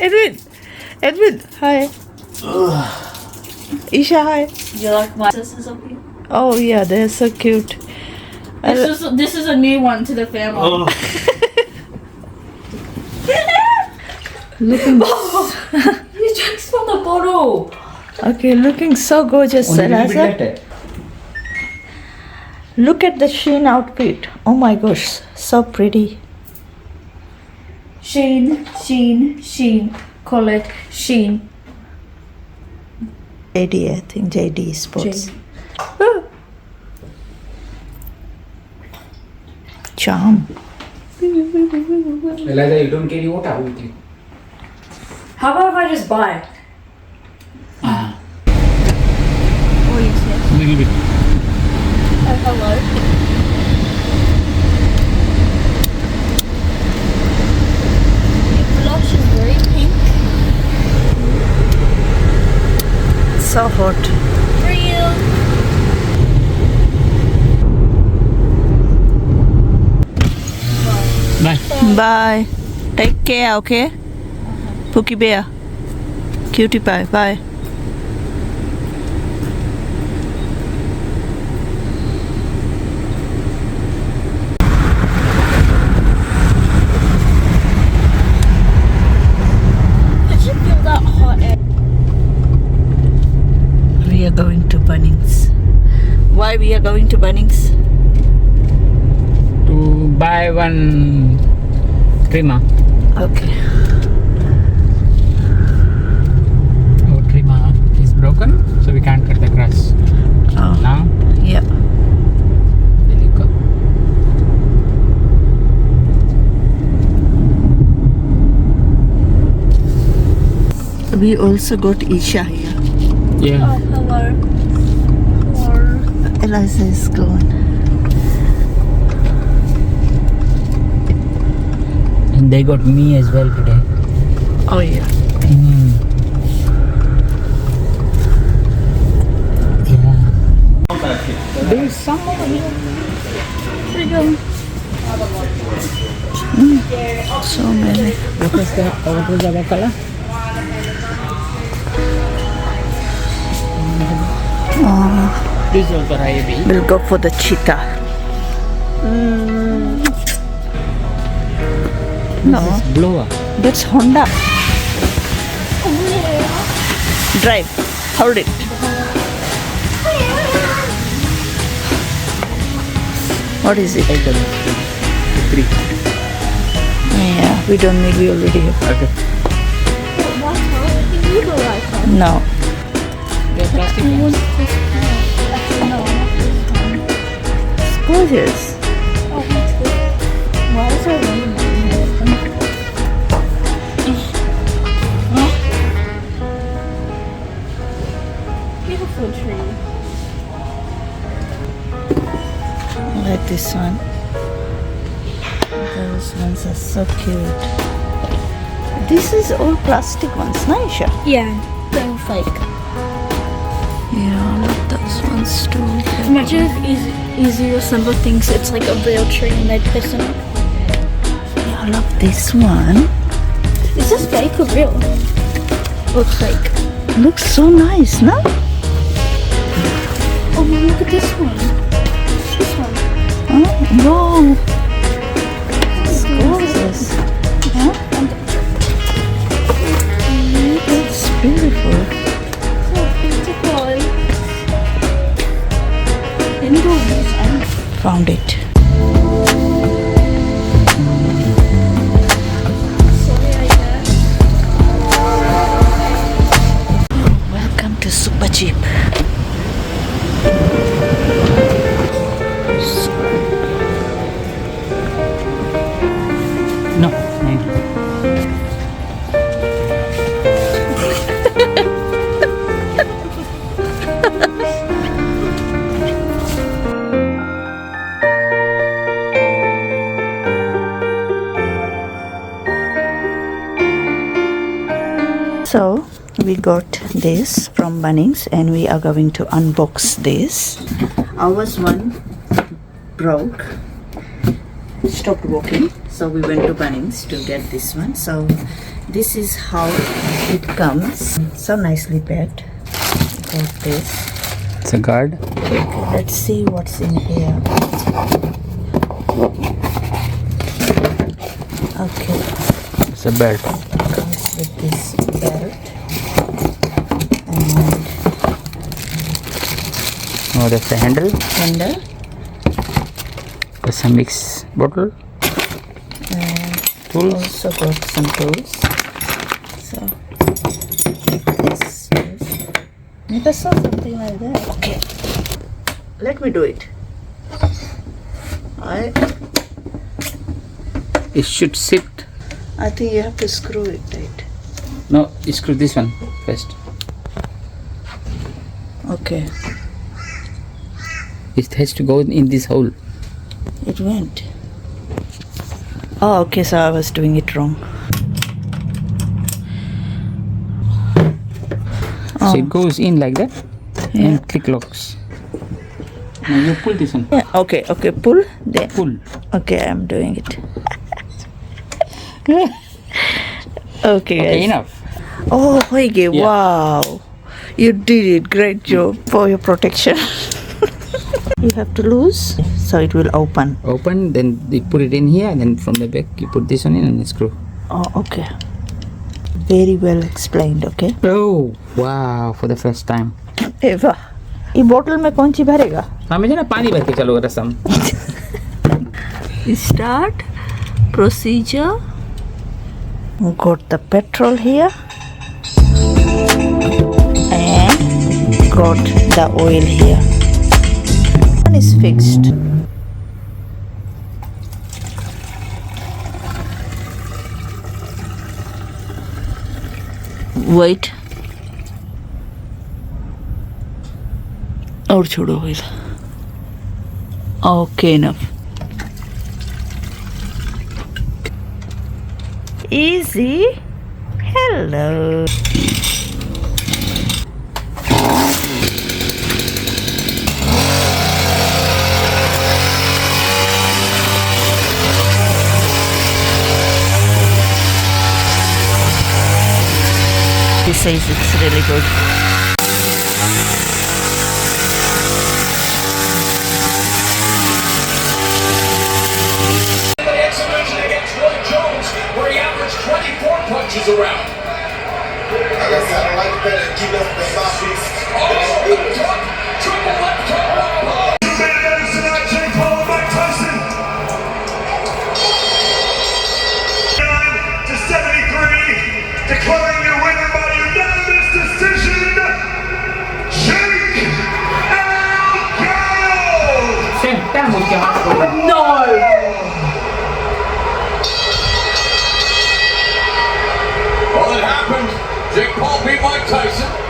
Edwin, hi. Isha, hi. You like my sisters up here? Oh yeah, they're so cute. This is a new one to the family. Looking You drank from the bottle. okay, looking so gorgeous, Eliza. Look at the Sheen outfit. Oh my gosh, so pretty. Sheen. Call it Sheen. JD, I think JD Sports. Charm. Eliza, you don't carry water with you. How about if I just buy it? Ah. Oh, yes. Little bit. Oh, hello. Your blush is very pink. So hot. Real. Bye. Bye. Take care, okay? Pookie Bear. Cutie Pie. Bye. Did you feel that hot air? We are going to Bunnings. Why we are going to Bunnings? To buy one trimmer. Okay. Our trimmer is broken, so we can't cut the grass. Oh, Now, yeah. there you go. We also got Isha here. Yeah. Oh, hello. Hello. Eliza is gone. And they got me as well today. Oh yeah. Yeah. There's some over here. So many. What was that? What was our color? Oh, This is also Rayabi. we'll go for the cheetah. No, Blower. that's Honda. Drive. Hold it. What is it? Icon. 3. Yeah, we don't need. We already have. Okay. No. The plastic ones. It's gorgeous. Why is there rain? Beautiful tree. I like this one. Those ones are so cute. This is all plastic ones, nice. Yeah, they're fake. Yeah, I like those ones too. Imagine if Easy or Simba thinks it's like a real tree and they piss on it. Yeah, I love this one. Is this fake or real? Looks fake. Looks so nice, no? Oh, look at this one. This one. Oh, wow. It's gorgeous. Huh? It's beautiful. So beautiful. Indoors. Found it. Welcome to Super Jeep. No. Thank you. So we got this from Bunnings and we are going to unbox this. Ours one broke, stopped working, so we went to Bunnings to get this one. So This is how it comes. So nicely packed. Got this. It's a guard. Okay, let's see what's in here. Okay, It's a belt. comes with this belt. And Oh, that's the handle. handle. There's a mix bottle. And Tools. also got some tools. So this is, maybe I saw something like that. Okay, let me do it. It should sit. I think you have to screw it tight. No, you screw this one first. Okay, It has to go in this hole. it went. Oh, okay, so I was doing it wrong. So it goes in like that and click locks. Now you pull this one. Yeah, okay, pull. Then. Pull. Okay, I'm doing it. Okay, guys. Okay, enough. Oh, Hoige, Yeah. wow. You did it. Great job for your protection. You have to loose, so it will open. Open, then you put it in here, and then from the back you put this one in and screw. Oh, okay. Very well explained, okay? Oh, wow, for the first time. ए वाह, ये बोतल में कौन सी भरेगा? हमें ना पानी भर के चलो रसम. Start procedure. Got the petrol here and got the oil here. One is fixed. Wait. और छोड़ो oil. Okay, enough. Easy. Hello. He says it's really good. Punches around. I guess I don't like it better. Keep us the sauces. Oh, triple left hook. Tonight, Jake Paul and Mike Tyson. 9 to 73, declaring your winner by unanimous decision, Jake L. No! Well, it happened. Jake Paul beat Mike Tyson.